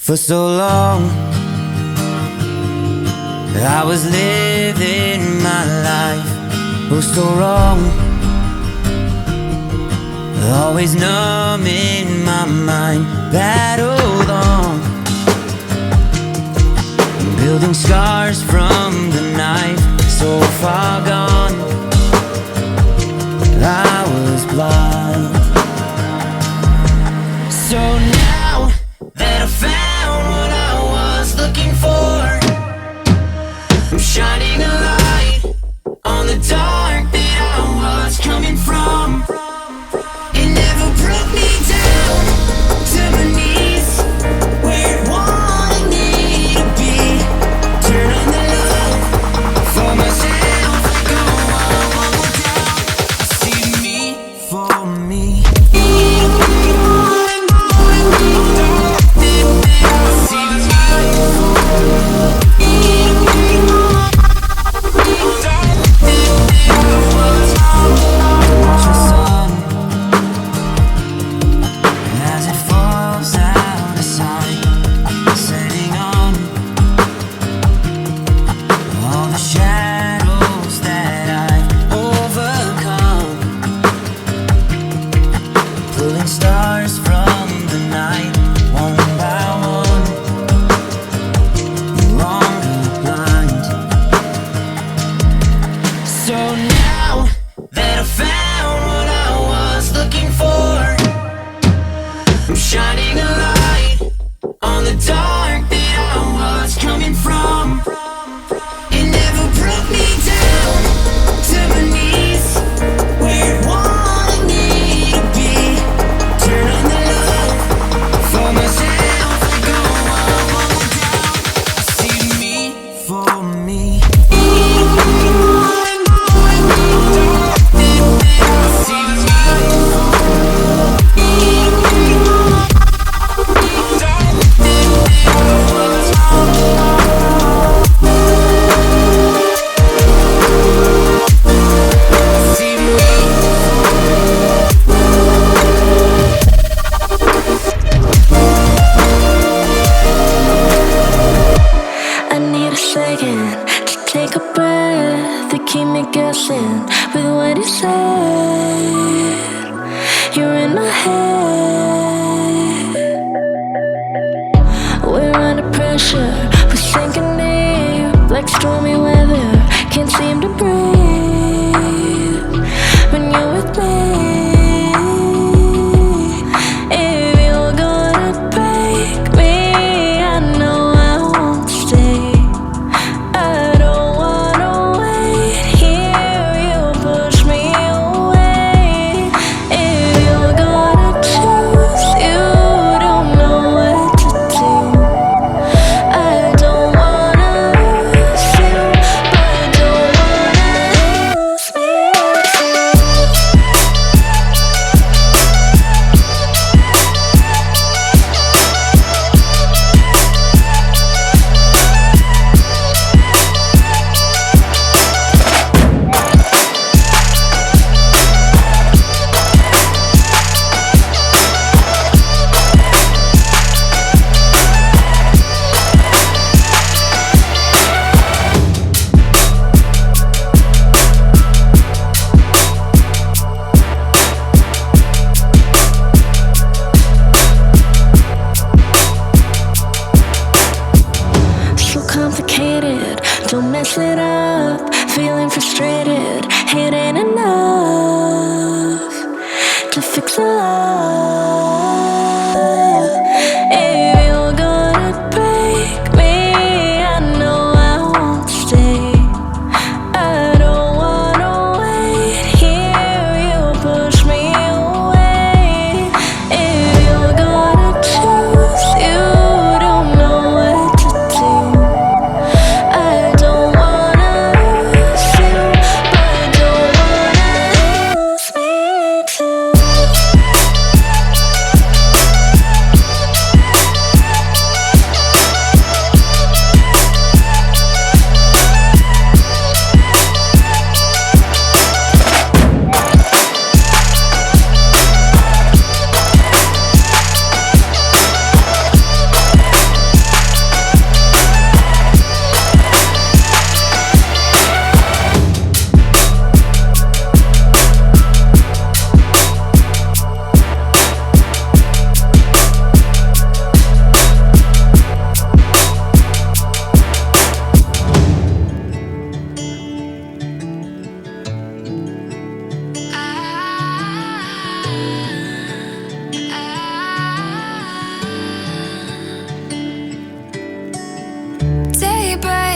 For so long I was living my life, oh so wrong, always numb in my mind, battled on, building scars from the knife, so far gone, I was blind. So now that I found what I was looking for, I'm shining a light on the dark that I was coming from. It never broke me down to my knees, where it wanted me to be. Turn on the love for myself, go on one more down. See me for me. Stars from the night, one by one, no longer blind. So now that I found what I was looking for, I'm shining a light on the dark that I was coming from. It never broke me down to my knees, where it wanted me to be. Turn on the love for myself, go on one more down. See me for me. To take a breath, to keep me guessing with what you said. You're in my head. We're under pressure, we're sinking deep like stormy weather. Can't seem to breathe when you're with me. If you're gonna break me, I know I won't stay.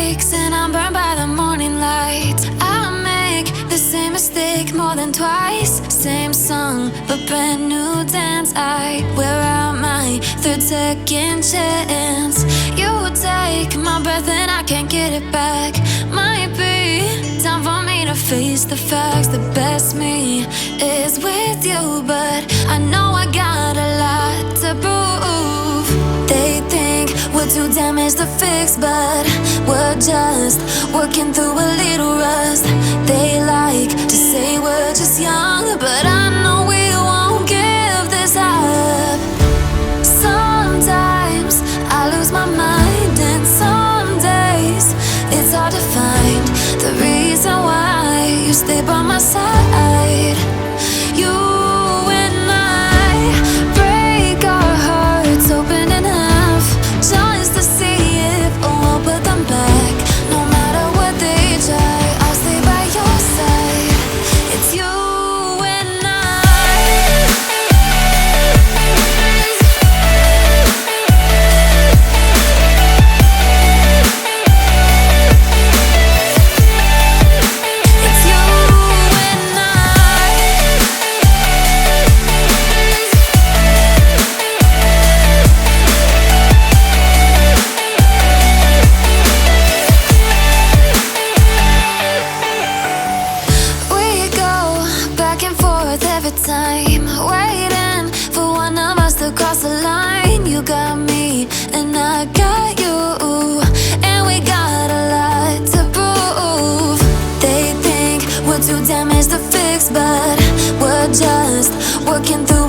breaks and I'm burned by the morning light. I make the same mistake more than twice. Same song, but brand new dance. I wear out my third second chance. You take my breath and I can't get it back. Might be time for me to face the facts. The best me is with you, but I know I got a lot to prove. They think we're too damaged to fix, but we're just working through a little rust. They like to say we're just young, but I know we won't give this up. Sometimes I lose my mind, and some days it's hard to find the reason why you stay by my side. You and I break our hearts open in half, just to see if we'll put them back. No matter what they try, I'll stay by your side. It's you and I. It's you and I. We go back and forth every time, waiting for one of us to cross the line. You got me and I got you, and we got a lot to prove. They think we're too damaged to fix, but we're just working through